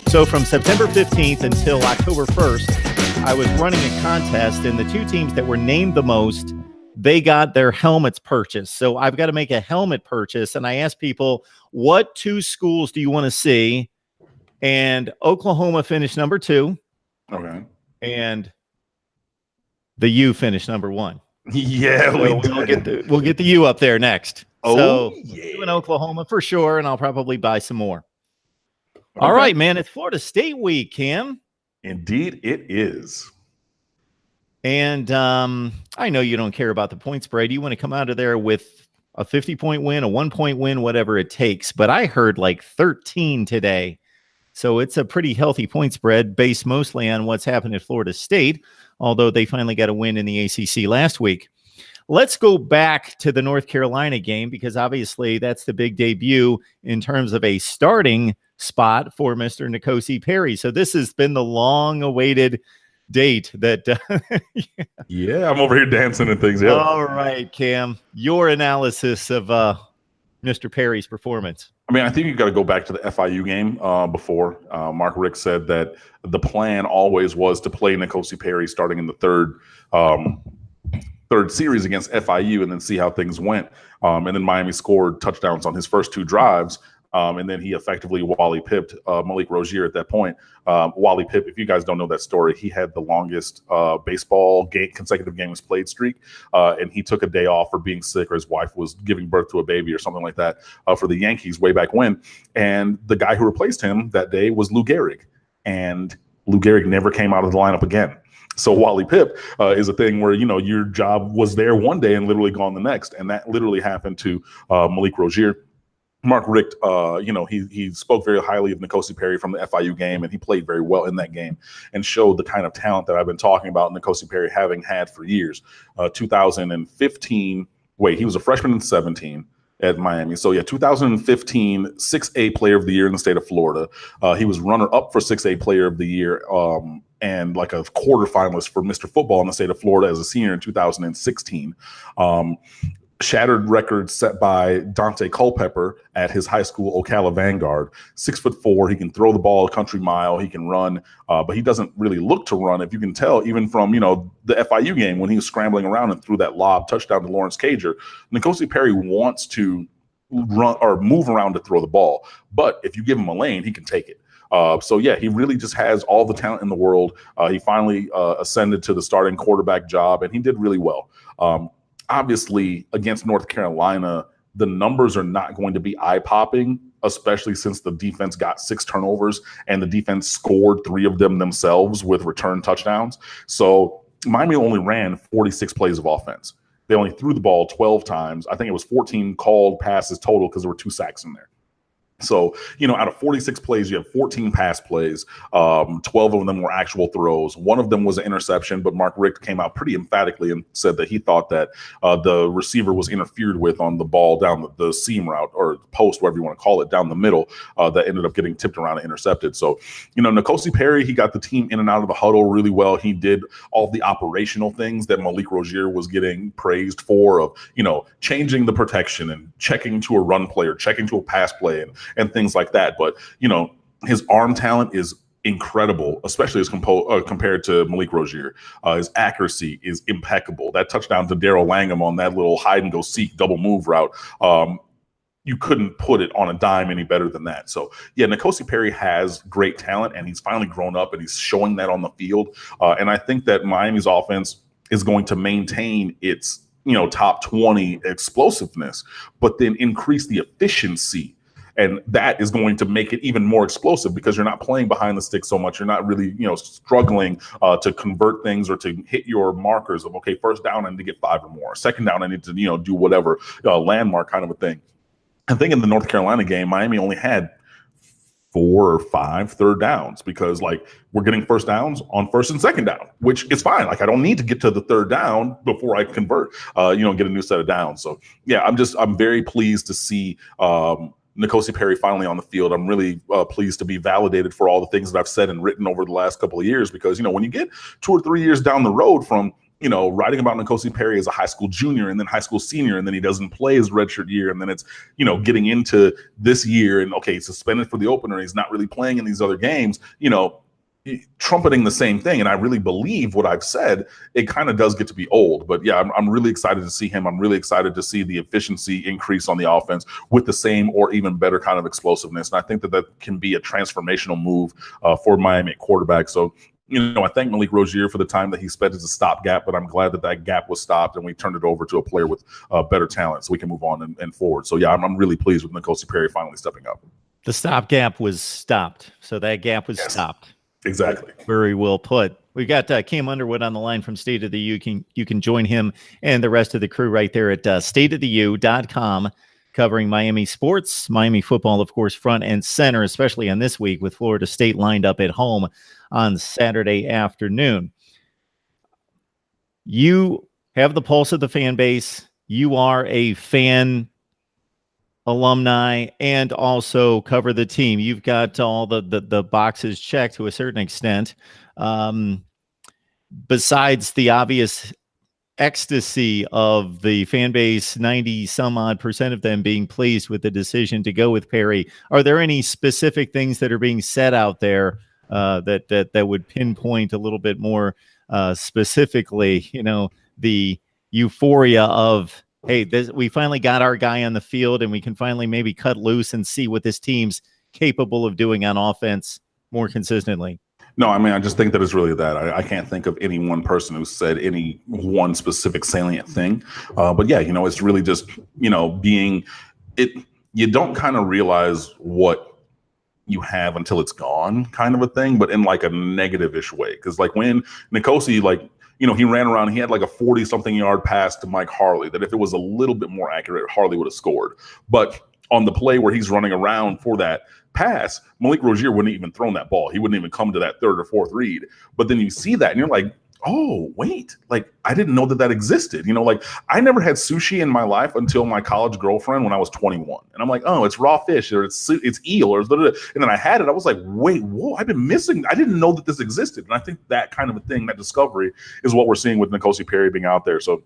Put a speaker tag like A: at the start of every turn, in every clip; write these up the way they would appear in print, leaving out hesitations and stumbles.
A: So from September 15th until October 1st, I was running a contest, and the two teams that were named the most, they got their helmets purchased. So I've got to make a helmet purchase, and I asked people, what two schools do you want to see? And Oklahoma finished number 2.
B: Okay.
A: And the U finished number 1.
B: Yeah,
A: so we'll get the U up there next.
B: Oh,
A: so
B: yeah.
A: U in Oklahoma for sure, and I'll probably buy some more. Okay. All right, man. It's Florida State week, Cam.
B: Indeed, it is.
A: And I know you don't care about the point spread. You want to come out of there with a 50-point win, a 1-point win, whatever it takes. But I heard like 13 today. So it's a pretty healthy point spread based mostly on what's happened at Florida State, although they finally got a win in the ACC last week. Let's go back to the North Carolina game because obviously that's the big debut in terms of a starting spot for Mr. N'Kosi Perry. So this has been the long-awaited date that
B: yeah, I'm over here dancing and things. Yeah.
A: All right, Cam, your analysis of Mr. Perry's performance.
B: I mean, I think you've got to go back to the FIU game before. Mark Richt said that the plan always was to play N'Kosi Perry starting in the third series against FIU and then see how things went. And then Miami scored touchdowns on his first 2 drives. And then he effectively Wally pipped Malik Rozier at that point. Wally Pipp, if you guys don't know that story, he had the longest baseball consecutive games played streak. And he took a day off for being sick, or his wife was giving birth to a baby or something like that for the Yankees way back when. And the guy who replaced him that day was Lou Gehrig. And Lou Gehrig never came out of the lineup again. So Wally Pipp is a thing where, your job was there one day and literally gone the next. And that literally happened to Malik Rozier. Mark Richt, he spoke very highly of N'Kosi Perry from the FIU game, and he played very well in that game and showed the kind of talent that I've been talking about N'Kosi Perry having had for years. 2015, he was a freshman in 17 at Miami. So, 2015, 6A Player of the Year in the state of Florida. He was runner-up for 6A Player of the Year and like a quarterfinalist for Mr. Football in the state of Florida as a senior in 2016. Shattered records set by Dante Culpepper at his high school Ocala Vanguard. 6'4", he can throw the ball a country mile, he can run, but he doesn't really look to run. If you can tell, even from the FIU game when he was scrambling around and threw that lob touchdown to Lawrence Cager, N'Kosi Perry wants to run or move around to throw the ball, but if you give him a lane, he can take it. He really just has all the talent in the world. He finally ascended to the starting quarterback job, and he did really well. Obviously, against North Carolina, the numbers are not going to be eye-popping, especially since the defense got 6 turnovers and the defense scored 3 of them themselves with return touchdowns. So Miami only ran 46 plays of offense. They only threw the ball 12 times. I think it was 14 called passes total because there were 2 sacks in there. So, out of 46 plays, you have 14 pass plays. 12 of them were actual throws. One of them was an interception, but Mark Richt came out pretty emphatically and said that he thought that the receiver was interfered with on the ball down the seam route or post, whatever you want to call it, down the middle that ended up getting tipped around and intercepted. So, N'Kosi Perry, he got the team in and out of the huddle really well. He did all the operational things that Malik Rozier was getting praised for of, changing the protection and checking to a run play or checking to a pass play and things like that. But, his arm talent is incredible, especially as compared to Malik Rozier. His accuracy is impeccable. That touchdown to Darrell Langham on that little hide-and-go-seek double move route, you couldn't put it on a dime any better than that. So, N'Kosi Perry has great talent, and he's finally grown up, and he's showing that on the field. And I think that Miami's offense is going to maintain its, top 20 explosiveness, but then increase the efficiency. And that is going to make it even more explosive because you're not playing behind the stick so much. You're not really, struggling to convert things or to hit your markers of, okay, first down, I need to get 5 or more. Second down, I need to, do whatever, landmark kind of a thing. I think in the North Carolina game, Miami only had 4 or 5 third downs because, we're getting first downs on first and second down, which is fine. I don't need to get to the third down before I convert, get a new set of downs. So, I'm very pleased to see N'Kosi Perry finally on the field. I'm really pleased to be validated for all the things that I've said and written over the last couple of years because, when you get 2 or 3 years down the road from writing about N'Kosi Perry as a high school junior and then high school senior, and then he doesn't play his redshirt year, and then it's, getting into this year, and okay, he's suspended for the opener, he's not really playing in these other games, trumpeting the same thing. And I really believe what I've said. It kind of does get to be old, but yeah, I'm really excited to see him. I'm really excited to see the efficiency increase on the offense with the same or even better kind of explosiveness. And I think that can be a transformational move for Miami at quarterback. So, I thank Malik Rozier for the time that he spent as a stopgap, but I'm glad that gap was stopped and we turned it over to a player with better talent so we can move on and forward. So yeah, I'm really pleased with N'Kosi Perry finally stepping up.
A: The stopgap was stopped. So that gap was stopped.
B: Exactly.
A: Very well put. We've got Cam Underwood on the line from State of the U. You can join him and the rest of the crew right there at stateoftheu.com, covering Miami sports, Miami football, of course, front and center, especially on this week with Florida State lined up at home on Saturday afternoon. You have the pulse of the fan base. You are a fan alumni and also cover the team. You've got all the boxes checked to a certain extent. Besides the obvious ecstasy of the fan base, 90 some odd % of them being pleased with the decision to go with Perry, are there any specific things that are being said out there that would pinpoint a little bit more specifically, the euphoria of, hey, we finally got our guy on the field and we can finally maybe cut loose and see what this team's capable of doing on offense more consistently?
B: No, I mean, I just think that it's really that. I can't think of any one person who said any one specific salient thing. But yeah, it's really just, being it. You don't kind of realize what you have until it's gone, kind of a thing, but in like a negative-ish way. Because like when N'Kosi, he ran around, he had like a 40-something yard pass to Mike Harley that if it was a little bit more accurate, Harley would have scored. But on the play where he's running around for that pass, Malik Rozier wouldn't even thrown that ball. He wouldn't even come to that third or fourth read. But then you see that and you're like, oh, wait, I didn't know that existed. I never had sushi in my life until my college girlfriend when I was 21. And I'm like, oh, it's raw fish or it's eel or blah, blah, blah. And then I had it. I was like, wait, whoa, I've been missing. I didn't know that this existed. And I think that kind of a thing, that discovery is what we're seeing with N'Kosi Perry being out there. So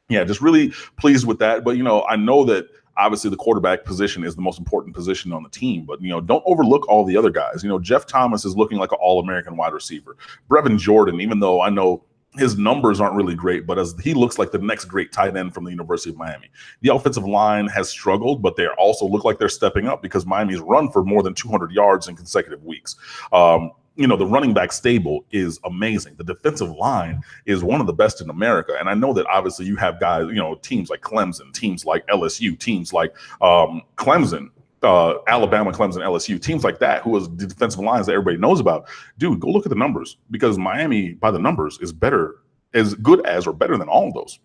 B: yeah, just really pleased with that. But, I know that obviously the quarterback position is the most important position on the team, but don't overlook all the other guys. Jeff Thomas is looking like an all-American wide receiver. Brevin Jordan, even though I know his numbers aren't really great, but as he looks like the next great tight end from the University of Miami. The offensive line has struggled, but they also look like they're stepping up because Miami's run for more than 200 yards in consecutive weeks. The running back stable is amazing. The defensive line is one of the best in America. And I know that obviously you have guys, teams like Clemson, teams like LSU, teams like Clemson, Alabama, Clemson, LSU, teams like that, who is the defensive lines that everybody knows about. Dude, go look at the numbers because Miami, by the numbers, is better, as good as or better than all of those.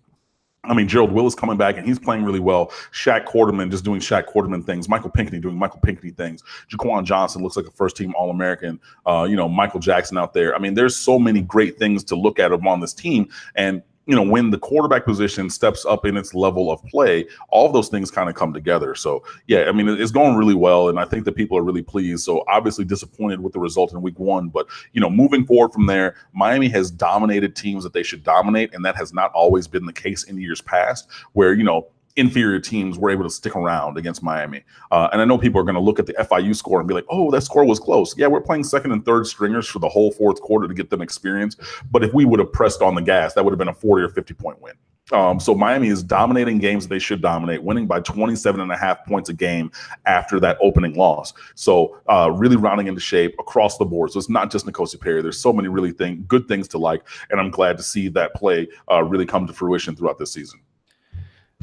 B: I mean, Gerald Willis coming back and he's playing really well. Shaq Quarterman just doing Shaq Quarterman things. Michael Pinckney doing Michael Pinckney things. Jaquan Johnson looks like a first-team All-American. Michael Jackson out there. I mean, there's so many great things to look at on this team. And when the quarterback position steps up in its level of play, all of those things kind of come together. So, yeah, I mean, it's going really well, and I think that people are really pleased. So, obviously disappointed with the result in week one, but, moving forward from there, Miami has dominated teams that they should dominate, and that has not always been the case in years past where, inferior teams were able to stick around against Miami. And I know people are going to look at the FIU score and be like, oh, that score was close. Yeah, we're playing second and third stringers for the whole fourth quarter to get them experience. But if we would have pressed on the gas, that would have been a 40 or 50-point win. So Miami is dominating games that they should dominate, winning by 27.5 points a game after that opening loss. So really rounding into shape across the board. So it's not just N'Kosi Perry. There's so many really good things to like. And I'm glad to see that play really come to fruition throughout this season.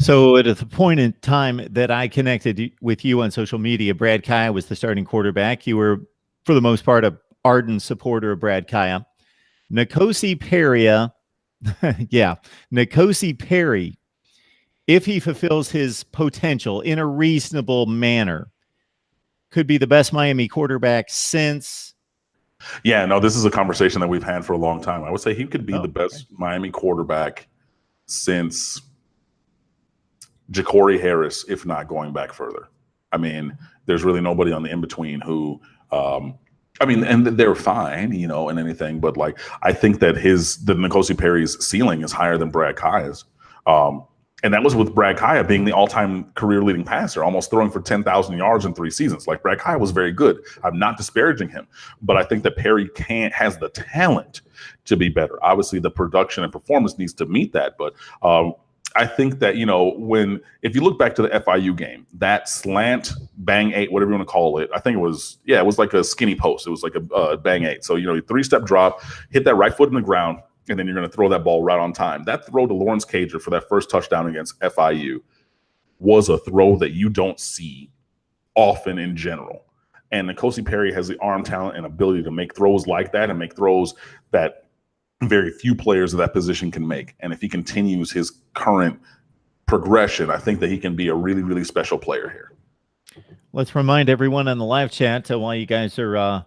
A: So at the point in time that I connected with you on social media, Brad Kaya was the starting quarterback. You were, for the most part, an ardent supporter of Brad Kaya. N'Kosi Perry, N'Kosi Perry, if he fulfills his potential in a reasonable manner, could be the best Miami quarterback since.
B: Yeah, no, this is a conversation that we've had for a long time. I would say he could be the best Miami quarterback since Ja'Cory Harris, if not going back further. I mean, there's really nobody on the in-between who I mean, and they're fine, you know, and anything, but like I think that the N'Kosi Perry's ceiling is higher than Brad Kaya's. And that was with Brad Kaya being the all-time career-leading passer, almost throwing for 10,000 yards in 3 seasons. Like Brad Kaya was very good. I'm not disparaging him, but I think that Perry has the talent to be better. Obviously, the production and performance needs to meet that, but I think that, you know, if you look back to the FIU game, that slant bang 8, whatever you want to call it, I think it was like a skinny post. It was like a bang 8. So, you know, 3-step drop, hit that right foot in the ground, and then you're going to throw that ball right on time. That throw to Lawrence Cager for that first touchdown against FIU was a throw that you don't see often in general. And N'Kosi Perry has the arm talent and ability to make throws like that and make throws that very few players of that position can make. And if he continues his current progression, I think that he can be a really, really special player here.
A: Let's remind everyone on the live chat while you guys are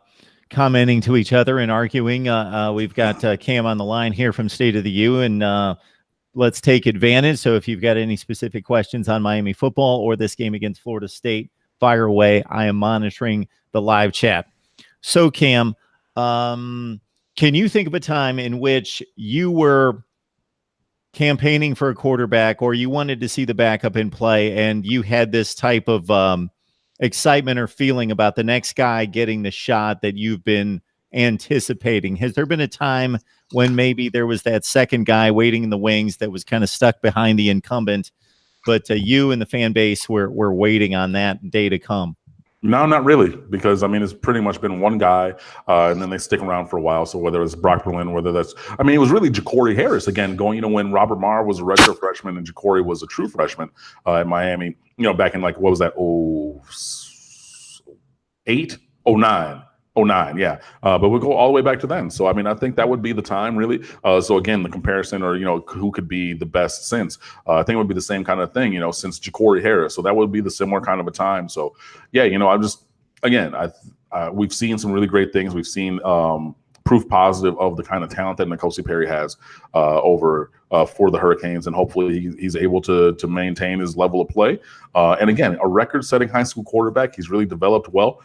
A: commenting to each other and arguing. We've got Cam on the line here from State of the U, and let's take advantage. So if you've got any specific questions on Miami football or this game against Florida State, fire away. I am monitoring the live chat. So Cam, can you think of a time in which you were campaigning for a quarterback or you wanted to see the backup in play and you had this type of excitement or feeling about the next guy getting the shot that you've been anticipating? Has there been a time when maybe there was that second guy waiting in the wings that was kind of stuck behind the incumbent, but you and the fan base were waiting on that day to come?
B: No, not really, because I mean it's pretty much been one guy, and then they stick around for a while. So whether it's Brock Berlin, whether that's, I mean, it was really Ja'Cory Harris again going. You know, when Robert Marr was a redshirt freshman and Ja'Cory was a true freshman at Miami. You know, back in like what was that? 08, 09. 09, yeah. But we'll go all the way back to then. So, I mean, I think that would be the time, really. So, again, the comparison or, you know, who could be the best since, I think it would be the same kind of thing, you know, since Ja'Cory Harris. So that would be the similar kind of a time. So, yeah, you know, I'm just, again, we've seen some really great things. We've seen proof positive of the kind of talent that N'Kosi Perry has for the Hurricanes. And hopefully he's able to maintain his level of play. And, again, a record-setting high school quarterback. He's really developed well.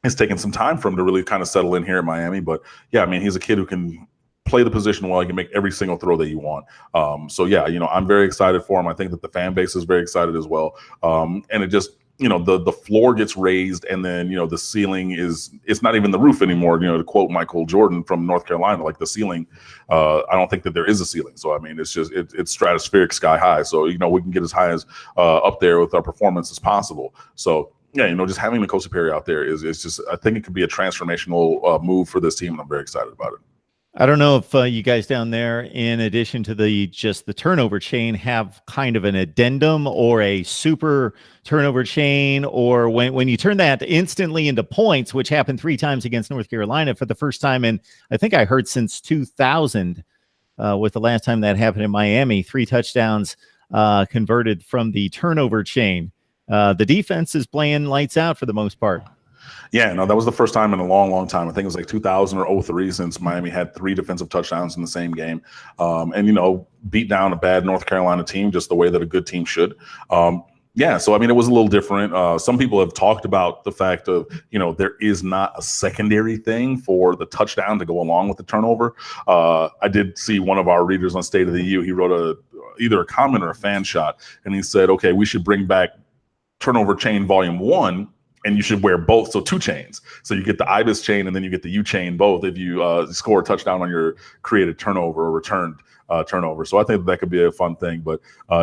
B: It's taken some time for him to really kind of settle in here at Miami. But, yeah, I mean, he's a kid who can play the position well. He can make every single throw that you want. So, yeah, you know, I'm very excited for him. I think that the fan base is very excited as well. And it just, you know, the floor gets raised and then, you know, the ceiling it's not even the roof anymore. You know, to quote Michael Jordan from North Carolina, like the ceiling, I don't think that there is a ceiling. So, I mean, it's just, it's stratospheric, sky high. So, you know, we can get as high as up there with our performance as possible. So, yeah, you know, just having N'Kosi Perry out there is just, I think it could be a transformational move for this team, and I'm very excited about it.
A: I don't know if you guys down there, in addition to the turnover chain, have kind of an addendum or a super turnover chain, or when you turn that instantly into points, which happened 3 times against North Carolina for the first time in, I think I heard, since 2000, with the last time that happened in Miami, 3 touchdowns converted from the turnover chain. The defense is playing lights out for the most part.
B: Yeah, no, that was the first time in a long, long time. I think it was like 2000 or 03 since Miami had 3 defensive touchdowns in the same game. And, you know, beat down a bad North Carolina team just the way that a good team should. Yeah, so, I mean, it was a little different. Some people have talked about the fact of, you know, there is not a secondary thing for the touchdown to go along with the turnover. I did see one of our readers on State of the U. He wrote either a comment or a fan shot, and he said, okay, we should bring back turnover chain volume 1, and you should wear both. So 2 chains. So you get the IBIS chain and then you get the U chain both if you score a touchdown on your created turnover or returned turnover. So I think that could be a fun thing. But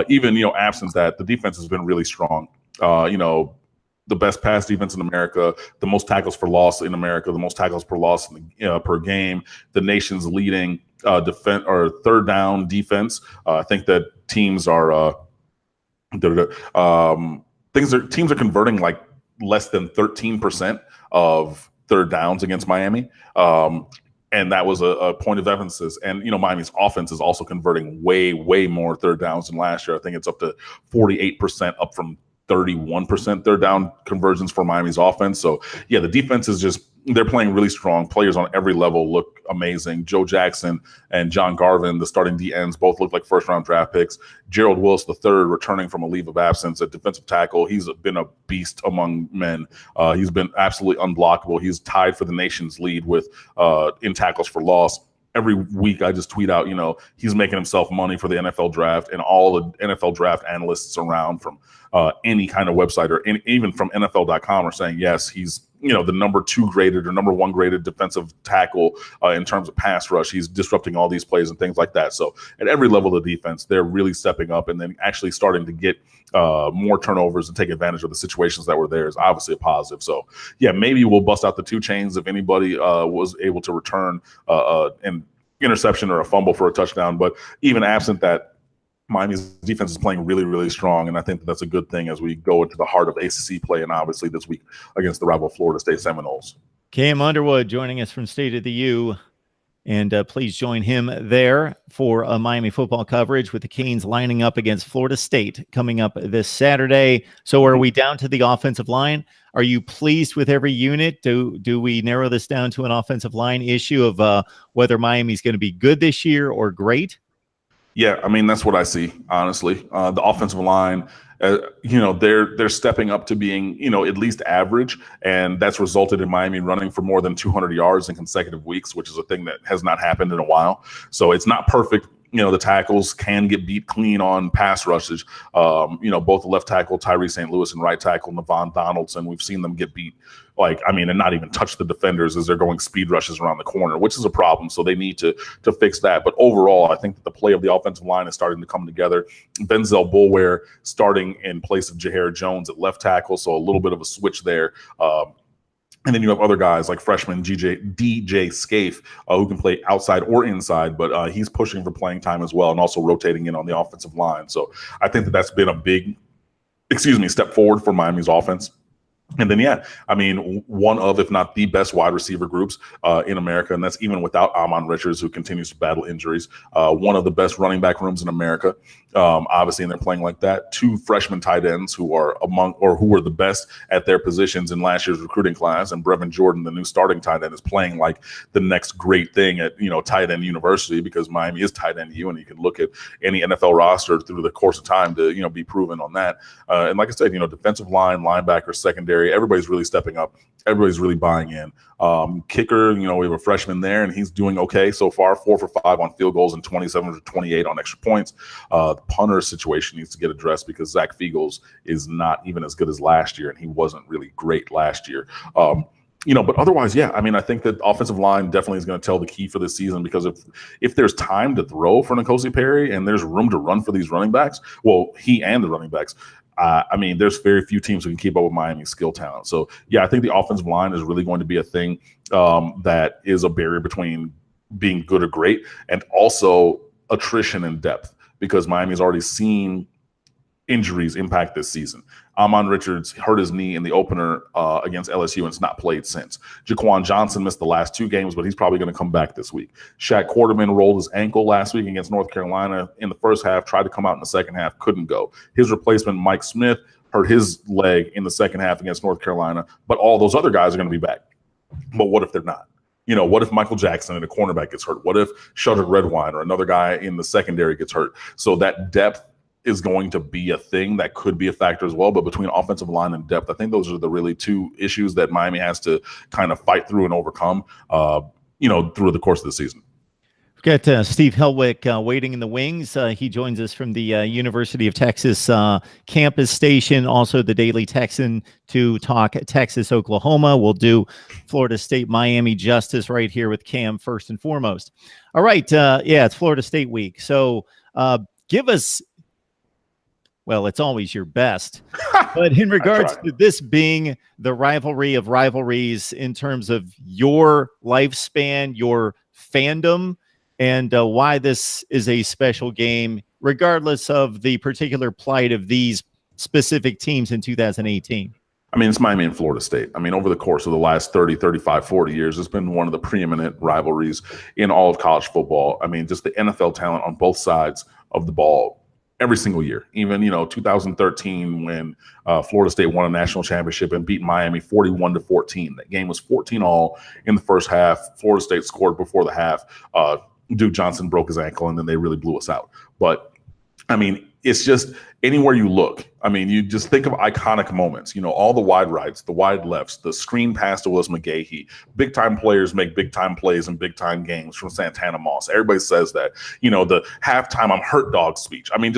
B: even, you know, absent that, the defense has been really strong. You know, the best pass defense in America, the most tackles for loss in America, the most tackles per loss per game, the nation's leading defense or third down defense. I think that teams are teams are converting like less than 13% of third downs against Miami. And that was a point of emphasis. And, you know, Miami's offense is also converting way, way more third downs than last year. I think it's up to 48%, up from 31% third down conversions for Miami's offense. So, yeah, the defense is just, they're playing really strong. Players on every level look amazing. Joe Jackson and John Garvin, the starting D ends, both look like first-round draft picks. Gerald Willis III, returning from a leave of absence at defensive tackle. He's been a beast among men. He's been absolutely unblockable. He's tied for the nation's lead with in tackles for loss. Every week I just tweet out, he's making himself money for the NFL draft, and all the NFL draft analysts around from any kind of website or even from NFL.com are saying, yes, he's, the number 2 graded or number 1 graded defensive tackle in terms of pass rush. He's disrupting all these plays and things like that. So at every level of the defense, they're really stepping up, and then actually starting to get more turnovers and take advantage of the situations that were there is obviously a positive. So yeah, maybe we'll bust out the 2 chains if anybody was able to return an interception or a fumble for a touchdown. But even absent that, Miami's defense is playing really, really strong, and I think that's a good thing as we go into the heart of ACC play, and obviously this week against the rival Florida State Seminoles.
A: Cam Underwood joining us from State of the U, and please join him there for Miami football coverage with the Canes lining up against Florida State coming up this Saturday. So are we down to the offensive line? Are you pleased with every unit? Do we narrow this down to an offensive line issue of whether Miami's going to be good this year or great?
B: Yeah, I mean, that's what I see, honestly. The offensive line, they're stepping up to being, at least average, and that's resulted in Miami running for more than 200 yards in consecutive weeks, which is a thing that has not happened in a while. So it's not perfect. The tackles can get beat clean on pass rushes. Both the left tackle, Tyree St. Louis, and right tackle, Navon Donaldson, we've seen them get beat, and not even touch the defenders as they're going speed rushes around the corner, which is a problem. So they need to fix that. But overall, I think that the play of the offensive line is starting to come together. Benzel Bulware starting in place of Jahair Jones at left tackle, so a little bit of a switch there. And then you have other guys like freshman DJ Scaife, who can play outside or inside, but he's pushing for playing time as well, and also rotating in on the offensive line. So I think that that's been a big, step forward for Miami's offense. And then, one of, if not the best wide receiver groups in America, and that's even without Amon Richards, who continues to battle injuries. One of the best running back rooms in America, obviously, and they're playing like that. 2 freshman tight ends who are who were the best at their positions in last year's recruiting class. And Brevin Jordan, the new starting tight end, is playing like the next great thing at, tight end university, because Miami is tight end U, and you can look at any NFL roster through the course of time to, be proven on that. And like I said, defensive line, linebacker, secondary, everybody's really stepping up. Everybody's really buying in. Kicker, we have a freshman there, and he's doing okay so far. 4 for 5 on field goals and 27 for 28 on extra points. The punter situation needs to get addressed, because Zach Fiegels is not even as good as last year, and he wasn't really great last year. But otherwise, I think that offensive line definitely is going to tell the key for this season, because if there's time to throw for N'Kosi Perry and there's room to run for these running backs, well, he and the running backs, there's very few teams who can keep up with Miami's skill talent. So, I think the offensive line is really going to be a thing that is a barrier between being good or great, and also attrition and depth, because Miami's already seen injuries impact this season. Amon Richards hurt his knee in the opener against LSU and has not played since. Jaquan Johnson missed the last 2 games, but he's probably going to come back this week. Shaq Quarterman rolled his ankle last week against North Carolina in the first half, tried to come out in the second half, couldn't go. His replacement, Mike Smith, hurt his leg in the second half against North Carolina, but all those other guys are going to be back. But what if they're not? What if Michael Jackson and a cornerback gets hurt? What if Shudder Redwine or another guy in the secondary gets hurt? So that depth is going to be a thing that could be a factor as well. But between offensive line and depth, I think those are the really 2 issues that Miami has to kind of fight through and overcome, through the course of the season.
A: We've got Steve Helwick waiting in the wings. He joins us from the University of Texas campus station, also the Daily Texan, to talk Texas, Oklahoma. We'll do Florida State, Miami justice right here with Cam first and foremost. All right. It's Florida State week. So give us, well, it's always your best, but in regards to this being the rivalry of rivalries in terms of your lifespan, your fandom, and why this is a special game, regardless of the particular plight of these specific teams in 2018.
B: It's Miami and Florida State. Over the course of the last 30, 35, 40 years, it's been one of the preeminent rivalries in all of college football. Just the NFL talent on both sides of the ball every single year. Even 2013 when Florida State won a national championship and beat Miami 41-14. That game was 14-all in the first half. Florida State scored before the half. Duke Johnson broke his ankle, and then they really blew us out. But I mean, it's just anywhere you look. I mean, you just think of iconic moments, all the wide rights, the wide lefts, the screen pass to Willis McGahee. Big time players make big time plays in big time games from Santana Moss. Everybody says that, the halftime I'm hurt dog speech. I mean,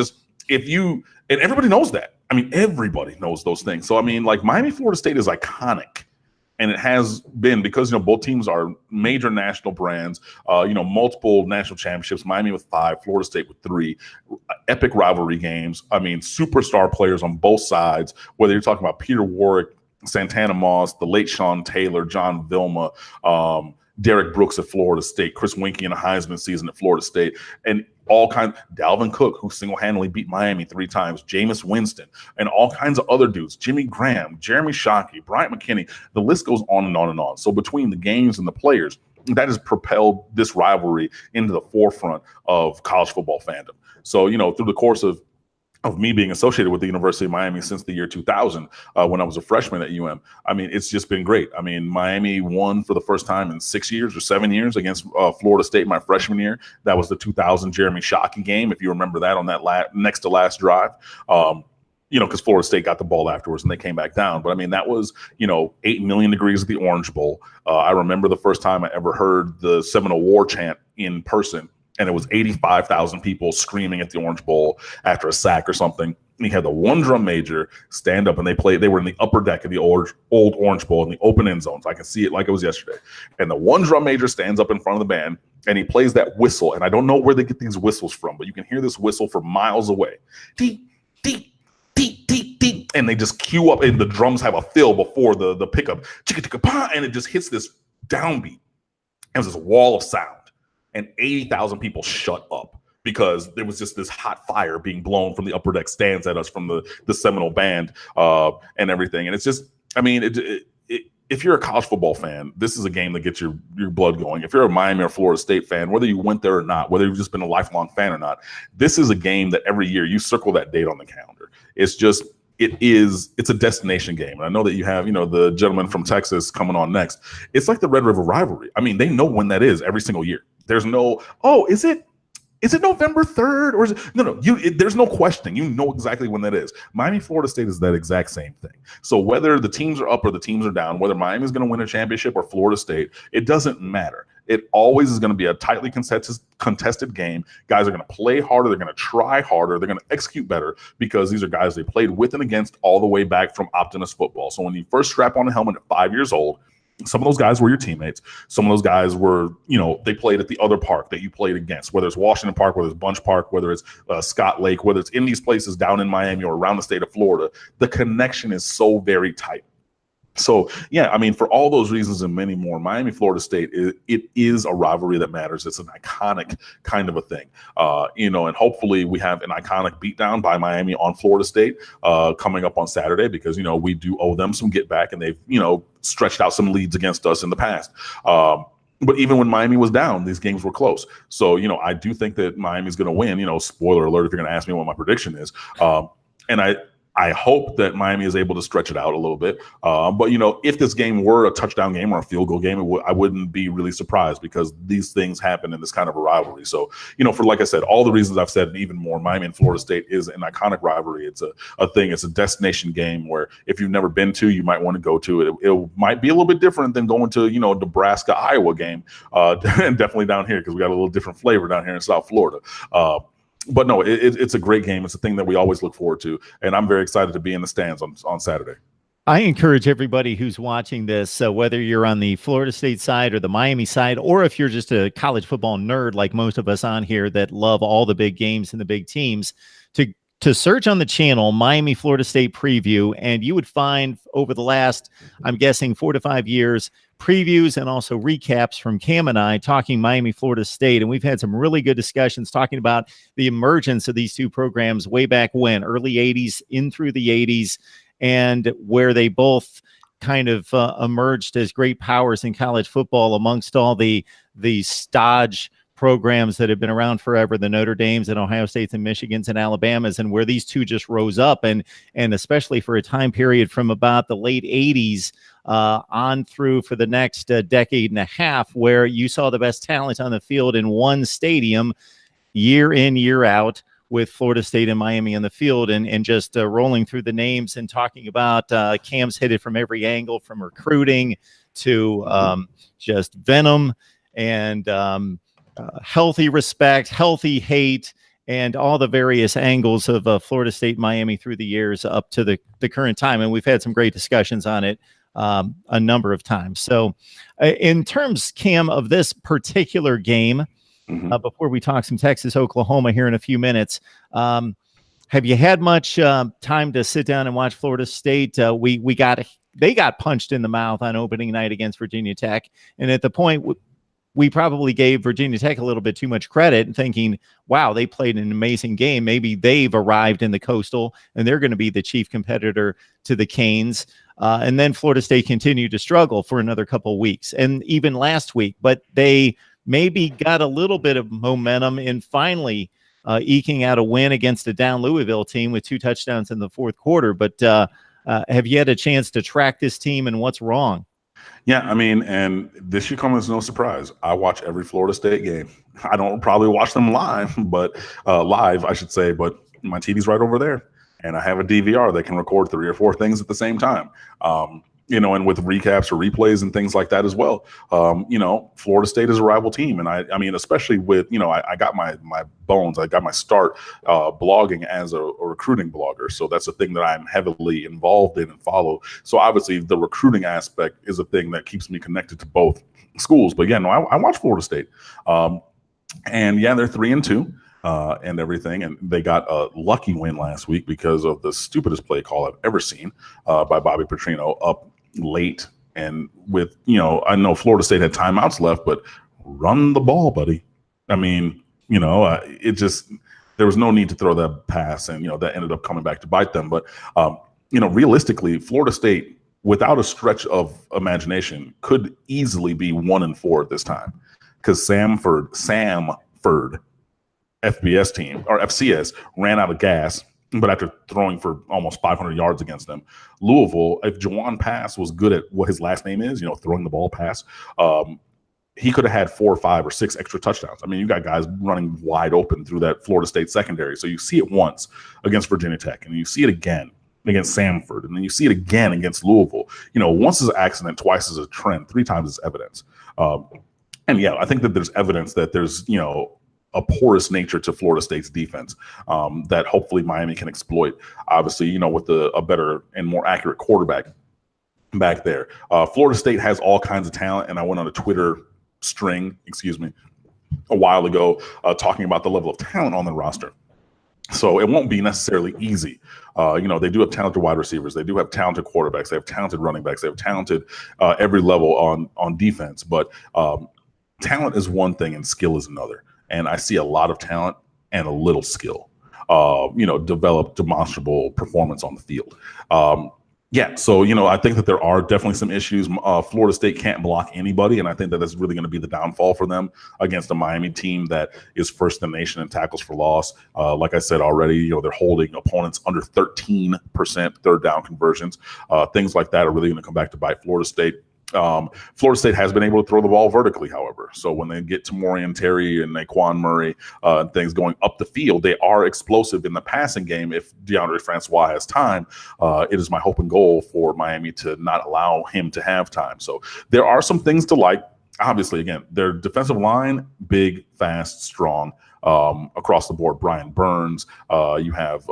B: and everybody knows that. I mean, everybody knows those things. So, I mean, like Miami, Florida State is iconic. And it has been because, both teams are major national brands, multiple national championships, Miami with 5, Florida State with 3, epic rivalry games. I mean, superstar players on both sides, whether you're talking about Peter Warrick, Santana Moss, the late Sean Taylor, John Vilma, Derek Brooks at Florida State, Chris Winkie in a Heisman season at Florida State, and all kinds, Dalvin Cook, who single-handedly beat Miami 3 times, Jameis Winston, and all kinds of other dudes, Jimmy Graham, Jeremy Shockey, Bryant McKinney, the list goes on and on and on. So between the games and the players, that has propelled this rivalry into the forefront of college football fandom. So, through the course of me being associated with the University of Miami since the year 2000, when I was a freshman at UM. I mean, it's just been great. I mean, Miami won for the first time in 6 years or 7 years against Florida State my freshman year. That was the 2000 Jeremy Shockey game, if you remember that, on that next to last drive. Because Florida State got the ball afterwards and they came back down. But I mean, that was, 8 million degrees at the Orange Bowl. I remember the first time I ever heard the Seminole War chant in person. And it was 85,000 people screaming at the Orange Bowl after a sack or something. And he had the one drum major stand up, and they were in the upper deck of the old Orange Bowl in the open end zones. I can see it like it was yesterday. And the one drum major stands up in front of the band, and he plays that whistle. And I don't know where they get these whistles from, but you can hear this whistle for miles away. Deep, deep, deep, deep, deep. And they just cue up, and the drums have a fill before the pickup. Chicka, chicka, pa, and it just hits this downbeat. And it was this wall of sound. And 80,000 people shut up because there was just this hot fire being blown from the upper deck stands at us from the Seminole band and everything. And it's just, I mean, if you're a college football fan, this is a game that gets your blood going. If you're a Miami or Florida State fan, whether you went there or not, whether you've just been a lifelong fan or not, this is a game that every year you circle that date on the calendar. It's a destination game. And I know that you have, the gentleman from Texas coming on next. It's like the Red River rivalry. I mean, they know when that is every single year. There's no, is it November 3rd? Or is it? No, there's no questioning. You know exactly when that is. Miami, Florida State is that exact same thing. So whether the teams are up or the teams are down, whether Miami's going to win a championship or Florida State, it doesn't matter. It always is going to be a tightly contested game. Guys are going to play harder. They're going to try harder. They're going to execute better because these are guys they played with and against all the way back from Optimist football. So when you first strap on a helmet at 5 years old, some of those guys were your teammates. Some of those guys were, they played at the other park that you played against, whether it's Washington Park, whether it's Bunch Park, whether it's Scott Lake, whether it's in these places down in Miami or around the state of Florida. The connection is so very tight. So, yeah, I mean, for all those reasons and many more, Miami, Florida State, it is a rivalry that matters. It's an iconic kind of a thing, and hopefully we have an iconic beatdown by Miami on Florida State coming up on Saturday because, we do owe them some get back and they've, stretched out some leads against us in the past. But even when Miami was down, these games were close. So, I do think that Miami's going to win, spoiler alert if you're going to ask me what my prediction is. And I hope that Miami is able to stretch it out a little bit. But, if this game were a touchdown game or a field goal game, I wouldn't be really surprised because these things happen in this kind of a rivalry. So, for, like I said, all the reasons I've said and even more, Miami and Florida State is an iconic rivalry. It's a thing. It's a destination game where if you've never been to, you might want to go to it. It might be a little bit different than going to, Nebraska, Iowa game. And definitely down here because we got a little different flavor down here in South Florida. But no, it's a great game. It's a thing that we always look forward to. And I'm very excited to be in the stands on Saturday.
A: I encourage everybody who's watching this, whether you're on the Florida State side or the Miami side, or if you're just a college football nerd like most of us on here that love all the big games and the big teams, to search on the channel Miami Florida State preview, and you would find over the last, I'm guessing, 4 to 5 years, previews and also recaps from Cam and I talking Miami Florida State. And we've had some really good discussions talking about the emergence of these two programs way back when, early 80s in through the 80s, and where they both kind of emerged as great powers in college football amongst all the stodge programs that have been around forever, the Notre Dames and Ohio States and Michigans and Alabamas, and where these two just rose up, and especially for a time period from about the late 80s on through for the next decade and a half, where you saw the best talent on the field in one stadium year in, year out, with Florida State and Miami on the field, and just rolling through the names and talking about Cam's hit it from every angle, from recruiting to just venom and healthy respect, healthy hate, and all the various angles of Florida State, Miami through the years up to the current time. And we've had some great discussions on it a number of times. So in terms, Cam, of this particular game, before we talk some Texas, Oklahoma here in a few minutes, have you had much time to sit down and watch Florida State? They got punched in the mouth on opening night against Virginia Tech, and at the point we probably gave Virginia Tech a little bit too much credit, thinking, wow, they played an amazing game. Maybe they've arrived in the Coastal and they're going to be the chief competitor to the Canes. And then Florida State continued to struggle for another couple of weeks, and even last week, but they maybe got a little bit of momentum in finally eking out a win against a down Louisville team with 2 touchdowns in the fourth quarter. But have you had a chance to track this team and what's wrong?
B: Yeah, I mean, and this should come as no surprise. I watch every Florida State game. I don't probably watch them live, but live, I should say, but my TV's right over there. And I have a DVR that can record 3 or 4 things at the same time. And with recaps or replays and things like that as well. Florida State is a rival team. And I mean, especially with, I got my bones, I got my start blogging as a recruiting blogger. So that's a thing that I'm heavily involved in and follow. So obviously the recruiting aspect is a thing that keeps me connected to both schools. But yeah, no, I watch Florida State. And yeah, they're 3-2. And everything. And they got a lucky win last week because of the stupidest play call I've ever seen by Bobby Petrino up late. And with, I know Florida State had timeouts left, but run the ball, buddy. I mean, there was no need to throw that pass. And, that ended up coming back to bite them. But, realistically, Florida State, without a stretch of imagination, could easily be 1-4 at this time, because Samford FBS team, or FCS, ran out of gas, but after throwing for almost 500 yards against them. Louisville, if Jawan Pass was good at what his last name is, throwing the ball pass, he could have had 4 or 5 or 6 extra touchdowns. I mean, you got guys running wide open through that Florida State secondary. So you see it once against Virginia Tech, and you see it again against Samford, and then you see it again against Louisville. Once is an accident, twice is a trend, 3 times is evidence. And yeah, I think that there's evidence that there's, a porous nature to Florida State's defense that hopefully Miami can exploit. Obviously, with a better and more accurate quarterback back there. Florida State has all kinds of talent, and I went on a Twitter string, a while ago talking about the level of talent on the roster. So it won't be necessarily easy. They do have talented wide receivers. They do have talented quarterbacks. They have talented running backs. They have talented every level on defense. But talent is one thing and skill is another. And I see a lot of talent and a little skill, develop demonstrable performance on the field. So, I think that there are definitely some issues. Florida State can't block anybody, and I think that that's really going to be the downfall for them against a Miami team that is first in the nation in tackles for loss. Like I said already, they're holding opponents under 13% third down conversions. Things like that are really going to come back to bite Florida State. Florida State has been able to throw the ball vertically, however. So when they get to Morian Terry and Naquan Murray and things going up the field, they are explosive in the passing game. If DeAndre Francois has time, it is my hope and goal for Miami to not allow him to have time. So there are some things to like. Obviously, again, their defensive line, big, fast, strong. Across the board, Brian Burns. You have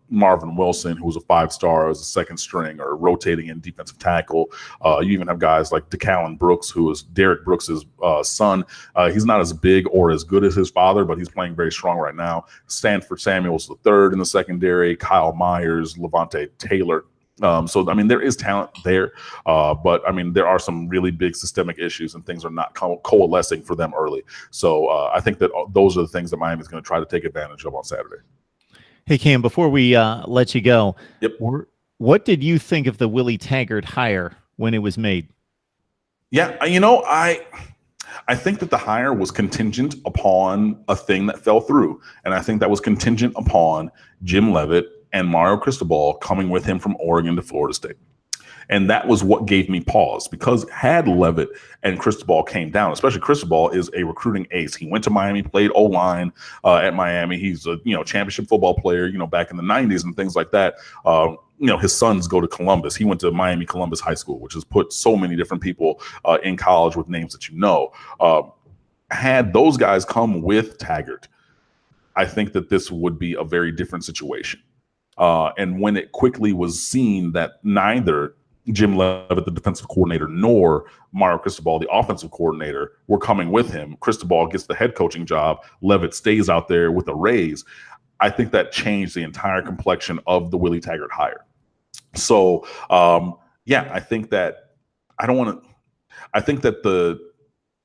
B: Marvin Wilson, who was a 5-star as a second string or rotating in defensive tackle. You even have guys like DeCallan Brooks, who is Derek Brooks's son. He's not as big or as good as his father, but he's playing very strong right now. Stanford Samuels III in the secondary, Kyle Myers, Levante Taylor. So, I mean, there is talent there, but, I mean, there are some really big systemic issues and things are not coalescing for them early. So I think that those are the things that Miami is going to try to take advantage of on Saturday.
A: Hey, Cam, before we let you go,
B: yep.
A: What did you think of the Willie Taggart hire when it was made?
B: Yeah, I think that the hire was contingent upon a thing that fell through. And I think that was contingent upon Jim Leavitt and Mario Cristobal coming with him from Oregon to Florida State. And that was what gave me pause, because had Leavitt and Cristobal came down, especially Cristobal is a recruiting ace. He went to Miami, played O-line at Miami. He's a championship football player, back in the 90s and things like that. His sons go to Columbus. He went to Miami Columbus High School, which has put so many different people in college with names that had those guys come with Taggart, I think that this would be a very different situation. And when it quickly was seen that neither Jim Leavitt, the defensive coordinator, nor Mario Cristobal, the offensive coordinator, were coming with him, Cristobal gets the head coaching job, Leavitt stays out there with a raise, I think that changed the entire complexion of the Willie Taggart hire. So, I think that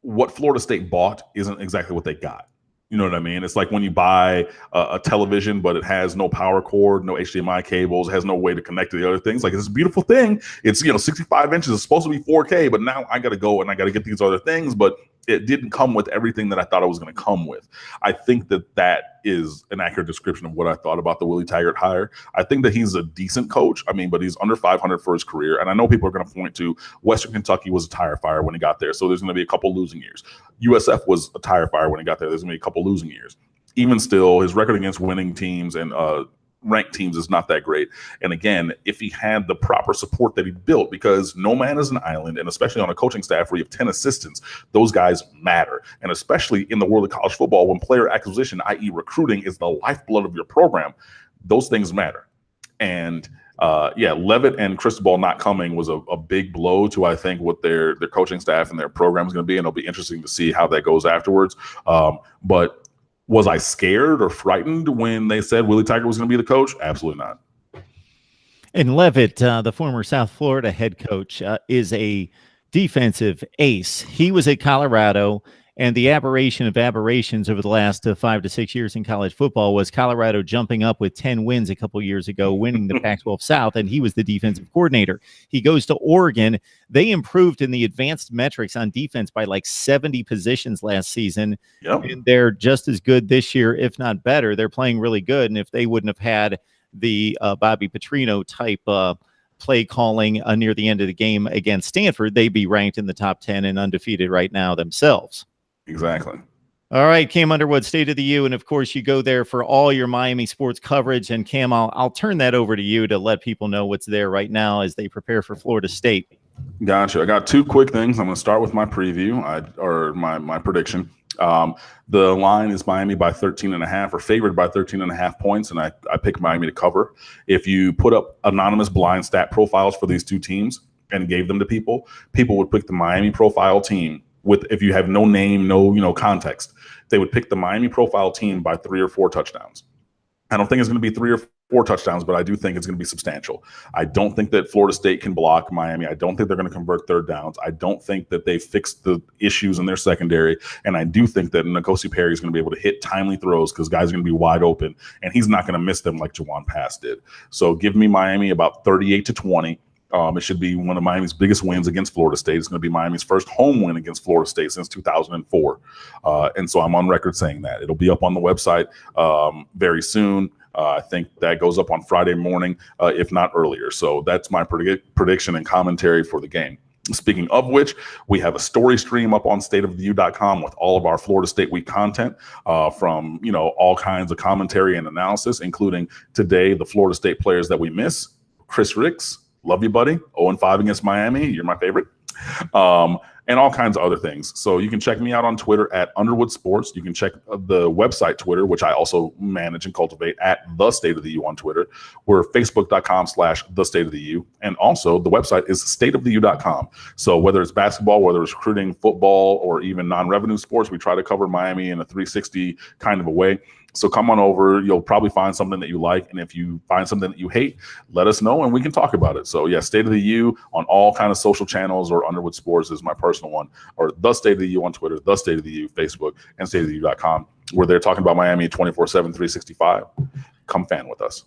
B: what Florida State bought isn't exactly what they got. You know what I mean? It's like when you buy a television, but it has no power cord, no HDMI cables, has no way to connect to the other things. Like, it's a beautiful thing. It's, 65 inches. It's supposed to be 4K, but now I got to go and I got to get these other things. But it didn't come with everything that I thought it was going to come with. I think that is an accurate description of what I thought about the Willie Taggart hire. I think that he's a decent coach. But he's under 500 for his career. And I know people are going to point to Western Kentucky was a tire fire when he got there. So there's going to be a couple losing years. USF was a tire fire when he got there. There's going to be a couple losing years. Even still, his record against winning teams and ranked teams is not that great. And again, if he had the proper support that he built, because no man is an island, and especially on a coaching staff where you have 10 assistants, those guys matter. And especially in the world of college football, when player acquisition, i.e. recruiting, is the lifeblood of your program, those things matter. And Leavitt and Cristobal not coming was a big blow to, I think, what their coaching staff and their program is going to be. And it'll be interesting to see how that goes afterwards. But was I scared or frightened when they said Willie Taggart was going to be the coach? Absolutely not.
A: And Leavitt, the former South Florida head coach, is a defensive ace. He was at Colorado, and the aberration of aberrations over the last 5 to 6 years in college football was Colorado jumping up with 10 wins a couple years ago, winning the Pac-12 South, and he was the defensive coordinator. He goes to Oregon. They improved in the advanced metrics on defense by like 70 positions last season, and they're just as good this year, if not better. They're playing really good, and if they wouldn't have had the Bobby Petrino type play calling near the end of the game against Stanford, they'd be ranked in the top 10 and undefeated right now themselves.
B: Exactly.
A: All right, Cam Underwood, State of the U. And of course, you go there for all your Miami sports coverage. And Cam, I'll turn that over to you to let people know what's there right now as they prepare for Florida State.
B: Gotcha. I got two quick things. I'm going to start with my preview my prediction. The line is Miami by 13.5 or favored by 13.5 points. And I picked Miami to cover. If you put up anonymous blind stat profiles for these two teams and gave them to people would pick the Miami profile team. If you have no name, no context, they would pick the Miami profile team by 3 or 4 touchdowns. I don't think it's going to be 3 or 4 touchdowns, but I do think it's going to be substantial. I don't think that Florida State can block Miami. I don't think they're going to convert third downs. I don't think that they fixed the issues in their secondary. And I do think that N'Kosi Perry is going to be able to hit timely throws because guys are going to be wide open, and he's not going to miss them like Jawan Pass did. So give me Miami about 38-20. It should be one of Miami's biggest wins against Florida State. It's going to be Miami's first home win against Florida State since 2004. And so I'm on record saying that. It'll be up on the website very soon. I think that goes up on Friday morning, if not earlier. So that's my prediction and commentary for the game. Speaking of which, we have a story stream up on stateoftheu.com with all of our Florida State Week content from, all kinds of commentary and analysis, including today, the Florida State players that we miss. Chris Ricks. Love you, buddy. 0-5 against Miami. You're my favorite. And all kinds of other things. So you can check me out on Twitter at Underwood Sports. You can check the website Twitter, which I also manage and cultivate, at The State of the U on Twitter. We're facebook.com/The State of the U. And also the website is stateoftheu.com. So whether it's basketball, whether it's recruiting, football, or even non-revenue sports, we try to cover Miami in a 360 kind of a way. So come on over. You'll probably find something that you like. And if you find something that you hate, let us know and we can talk about it. So yeah, State of the U on all kind of social channels, or Underwood Sports is my personal one, or The State of the U on Twitter, The State of the U, Facebook, and stateoftheu.com. We're there talking about Miami 24/7, 365. Come fan with us.